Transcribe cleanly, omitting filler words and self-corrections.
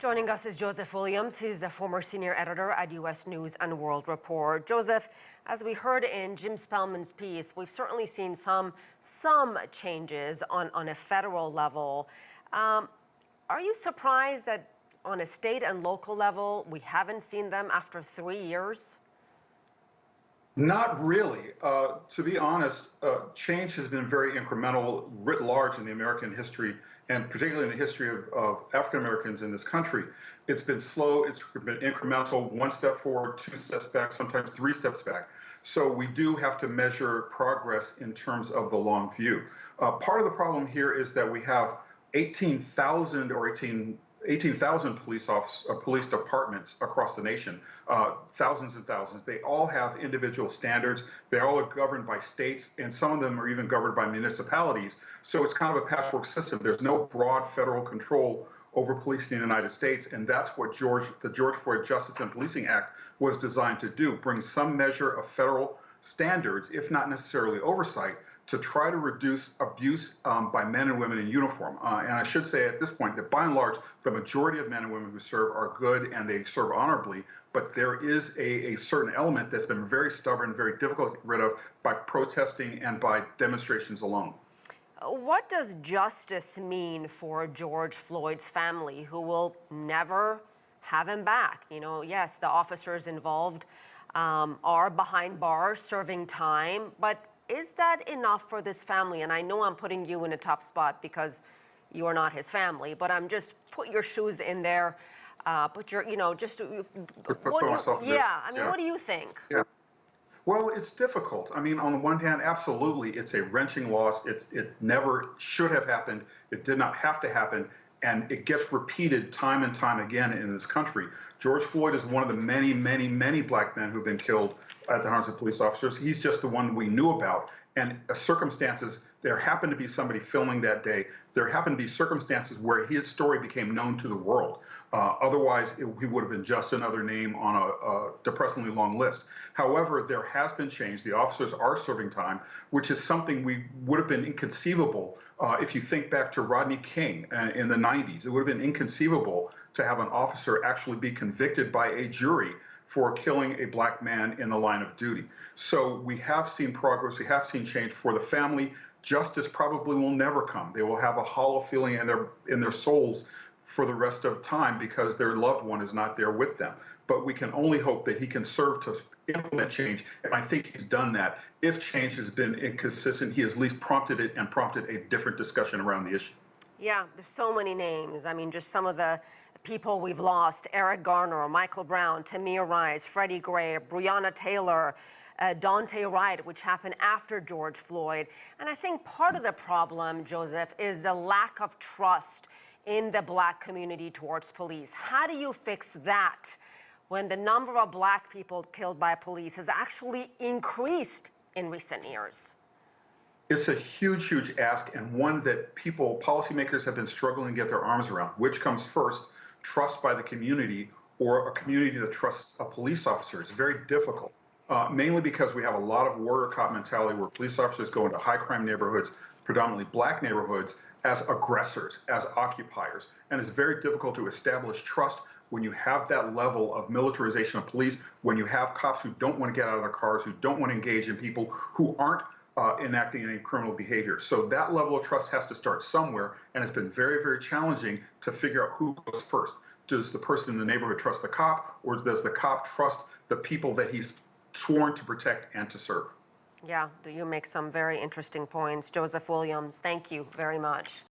Joining us is Joseph Williams. He's the former senior editor at U.S. News and World Report. Joseph, as we heard in Jim Spellman's piece, we've certainly seen some changes on a federal level. Are you surprised that on a state and local level, we haven't seen them after 3 years? Not really. To be honest, change has been very incremental writ large in the American history, and particularly in the history of African Americans in this country. It's been slow, it's been incremental, one step forward, two steps back, sometimes three steps back. So we do have to measure progress in terms of the long view. Part of the problem here is that we have 18,000 police departments across the nation, thousands and thousands. They all have individual standards. They all are governed by states, and some of them are even governed by municipalities. So it's kind of a patchwork system. There's no broad federal control over policing in the United States, and that's what the George Floyd Justice and Policing Act was designed to do, bring some measure of federal standards, if not necessarily oversight, to try to reduce abuse by men and women in uniform. And I should say at this point that by and large, the majority of men and women who serve are good and they serve honorably, but there is a certain element that's been very stubborn, very difficult to get rid of by protesting and by demonstrations alone. What does justice mean for George Floyd's family, who will never have him back? You know, yes, the officers involved are behind bars serving time, but is that enough for this family? And I know I'm putting you in a tough spot because you are not his family, but I'm just put your shoes in there, put your, just put myself in this. What do you think? Yeah. Well, it's difficult. I mean, on the one hand, absolutely, it's a wrenching loss. It never should have happened. It did not have to happen. And it gets repeated time and time again in this country. George Floyd is one of the many, many, many black men who've been killed at the hands of police officers. He's just the one we knew about. And circumstances, there happened to be somebody filming that day. There happened to be circumstances where his story became known to the world. Otherwise, he would have been just another name on a depressingly long list. However, there has been change. The officers are serving time, which is something we would have been inconceivable if you think back to Rodney King in the 90s. It would have been inconceivable to have an officer actually be convicted by a jury for killing a black man in the line of duty. So we have seen progress, we have seen change. For the family, justice probably will never come. They will have a hollow feeling in their souls for the rest of time because their loved one is not there with them. But we can only hope that he can serve to implement change, and I think he's done that. If change has been inconsistent, he has at least prompted it and prompted a different discussion around the issue. Yeah, there's so many names. I mean, just some of the people we've lost: Eric Garner, Michael Brown, Tamir Rice, Freddie Gray, Breonna Taylor, Dante Wright, which happened after George Floyd. And I think part of the problem, Joseph, is the lack of trust in the black community towards police. How do you fix that when the number of black people killed by police has actually increased in recent years? It's a huge, huge ask, and one that policymakers have been struggling to get their arms around. Which comes first, trust by the community or a community that trusts a police officer? It's very difficult, mainly because we have a lot of warrior cop mentality where police officers go into high crime neighborhoods, predominantly black neighborhoods, as aggressors, as occupiers. And it's very difficult to establish trust when you have that level of militarization of police, when you have cops who don't want to get out of their cars, who don't want to engage in people who aren't enacting any criminal behavior. So that level of trust has to start somewhere, and it's been very, very challenging to figure out who goes first. Does the person in the neighborhood trust the cop, or does the cop trust the people that he's sworn to protect and to serve? Yeah, you make some very interesting points. Joseph Williams, thank you very much.